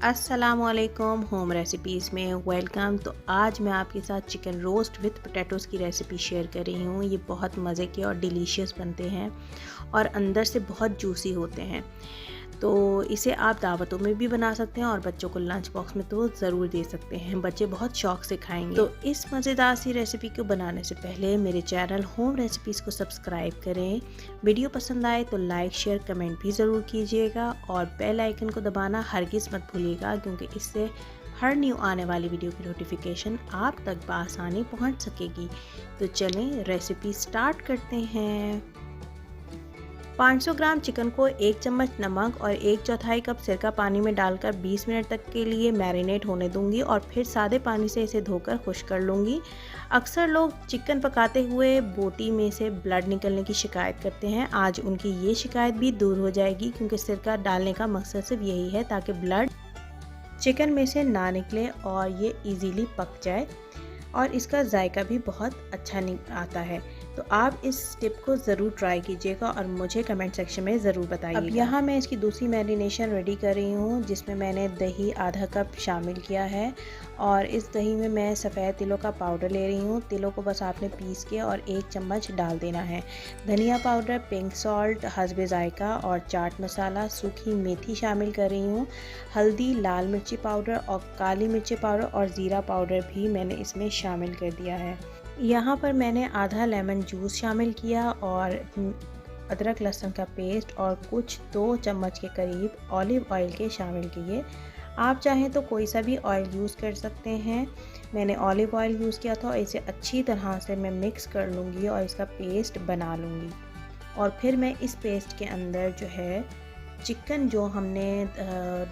अस्सलामुअलैकुम home recipes में welcome. तो आज मैं आपके साथ चिकन रोस्ट विद पोटैटोज़ की रेसिपी शेयर कर रही हूँ। ये बहुत मज़े के और डिलीशियस बनते हैं और अंदर से बहुत जूसी होते हैं। तो इसे आप दावतों में भी बना सकते हैं और बच्चों को लंच बॉक्स में तो ज़रूर दे सकते हैं, बच्चे बहुत शौक से खाएंगे। तो इस मज़ेदार सी रेसिपी को बनाने से पहले मेरे चैनल होम रेसिपीज़ को सब्सक्राइब करें। वीडियो पसंद आए तो लाइक शेयर कमेंट भी ज़रूर कीजिएगा और बेल आइकन को दबाना हरगिज़ मत भूलिएगा, क्योंकि इससे हर न्यू आने वाली वीडियो की नोटिफिकेशन आप तक बआसानी पहुंच सकेगी। तो चलें रेसिपी स्टार्ट करते हैं। 500 ग्राम चिकन को 1 चम्मच नमक और 1/4 कप सिरका पानी में डालकर 20 मिनट तक के लिए मैरिनेट होने दूंगी और फिर सादे पानी से इसे धोकर खुश्क कर लूँगी। अक्सर लोग चिकन पकाते हुए बोटी में से ब्लड निकलने की शिकायत करते हैं। आज उनकी ये शिकायत भी दूर हो जाएगी, क्योंकि सिरका डालने का मकसद सिर्फ यही है ताकि ब्लड चिकन में से ना निकले और ये इजीली पक जाए और इसका जायका भी बहुत अच्छा आता है। तो आप इस टिप को ज़रूर ट्राई कीजिएगा और मुझे कमेंट सेक्शन में ज़रूर बताइएगा। अब यहाँ मैं इसकी दूसरी मैरिनेशन रेडी कर रही हूँ, जिसमें मैंने दही आधा कप शामिल किया है और इस दही में मैं सफ़ेद तिलों का पाउडर ले रही हूँ। तिलों को बस आपने पीस के और 1 चम्मच डाल देना है। धनिया पाउडर, पिंक सॉल्ट, हस्बे जायका और चाट मसाला, सूखी मेथी शामिल कर रही हूँ। हल्दी, लाल मिर्ची पाउडर और काली मिर्ची पाउडर और ज़ीरा पाउडर भी मैंने इसमें शामिल कर दिया है। यहाँ पर मैंने आधा लेमन जूस शामिल किया और अदरक लहसुन का पेस्ट और कुछ 2 चम्मच के करीब ऑलिव ऑयल के शामिल किए। आप चाहें तो कोई सा भी ऑयल यूज़ कर सकते हैं। मैंने ऑलिव ऑयल यूज़ किया था और इसे अच्छी तरह से मैं मिक्स कर लूँगी और इसका पेस्ट बना लूँगी। और फिर मैं इस पेस्ट के अंदर जो है चिकन जो हमने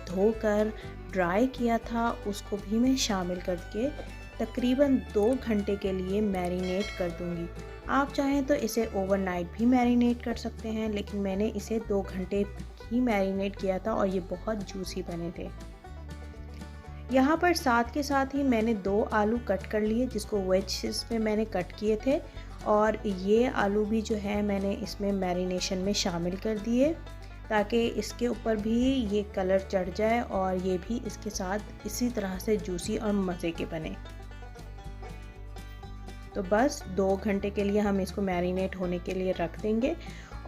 धोकर ड्राई किया था उसको भी मैं शामिल करके तकरीबन 2 घंटे के लिए मैरिनेट कर दूंगी। आप चाहें तो इसे ओवरनाइट भी मैरिनेट कर सकते हैं, लेकिन मैंने इसे 2 घंटे ही मैरिनेट किया था और ये बहुत जूसी बने थे। यहाँ पर साथ के साथ ही मैंने 2 आलू कट कर लिए, जिसको वेजेस में मैंने कट किए थे, और ये आलू भी जो है मैंने इसमें मैरिनेशन में शामिल कर दिए ताकि इसके ऊपर भी ये कलर चढ़ जाए और ये भी इसके साथ इसी तरह से जूसी और मज़े के बने। तो बस 2 घंटे के लिए हम इसको मैरिनेट होने के लिए रख देंगे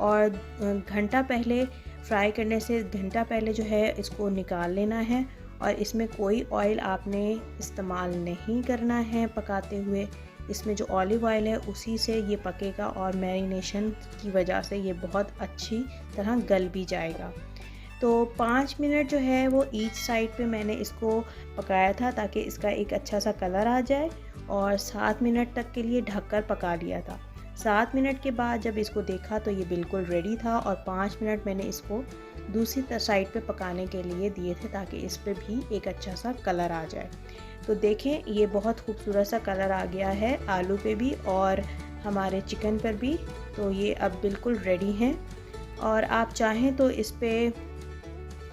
और घंटा पहले फ्राई करने से घंटा पहले जो है इसको निकाल लेना है और इसमें कोई ऑयल आपने इस्तेमाल नहीं करना है पकाते हुए। इसमें जो ऑलिव ऑयल है उसी से ये पकेगा और मैरिनेशन की वजह से ये बहुत अच्छी तरह गल भी जाएगा। तो 5 मिनट जो है वो ईच साइड पे मैंने इसको पकाया था ताकि इसका एक अच्छा सा कलर आ जाए, और 7 मिनट तक के लिए ढककर पका लिया था। 7 मिनट के बाद जब इसको देखा तो ये बिल्कुल रेडी था और 5 मिनट मैंने इसको दूसरी साइड पे पकाने के लिए दिए थे ताकि इस पे भी एक अच्छा सा कलर आ जाए। तो देखें ये बहुत खूबसूरत सा कलर आ गया है आलू पे भी और हमारे चिकन पर भी। तो ये अब बिल्कुल रेडी हैं और आप चाहें तो इस पर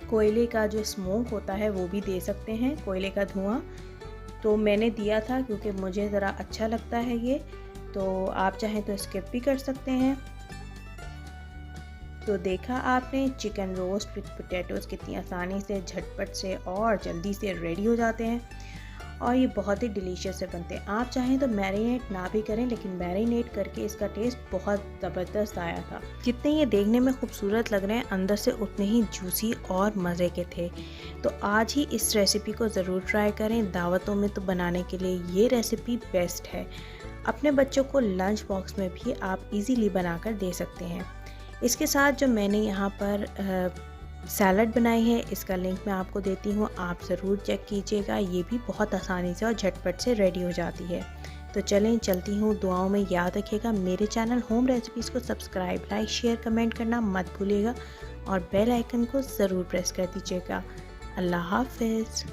कोयले का जो स्मोक होता है वो भी दे सकते हैं, कोयले का धुआं। तो मैंने दिया था क्योंकि मुझे ज़रा अच्छा लगता है ये, तो आप चाहें तो स्किप भी कर सकते हैं। तो देखा आपने चिकन रोस्ट विद पोटैटोज़ कितनी आसानी से, झटपट से और जल्दी से रेडी हो जाते हैं और ये बहुत ही डिलीशियस से बनते हैं। आप चाहें तो मैरिनेट ना भी करें, लेकिन मैरिनेट करके इसका टेस्ट बहुत ज़बरदस्त आया था। जितने ये देखने में खूबसूरत लग रहे हैं अंदर से उतने ही जूसी और मज़े के थे। तो आज ही इस रेसिपी को ज़रूर ट्राई करें। दावतों में तो बनाने के लिए ये रेसिपी बेस्ट है। अपने बच्चों को लंच बॉक्स में भी आप इजीली बनाकर दे सकते हैं। इसके साथ जो मैंने यहाँ पर सैलड बनाई है, इसका लिंक मैं आपको देती हूँ, आप ज़रूर चेक कीजिएगा। ये भी बहुत आसानी से और झटपट से रेडी हो जाती है। तो चलें चलती हूँ, दुआओं में याद रखिएगा मेरे चैनल होम रेसिपीज़ को सब्सक्राइब, लाइक, शेयर, कमेंट करना मत भूलिएगा और बेल आइकन को ज़रूर प्रेस कर दीजिएगा। अल्लाह हाफ़िज़।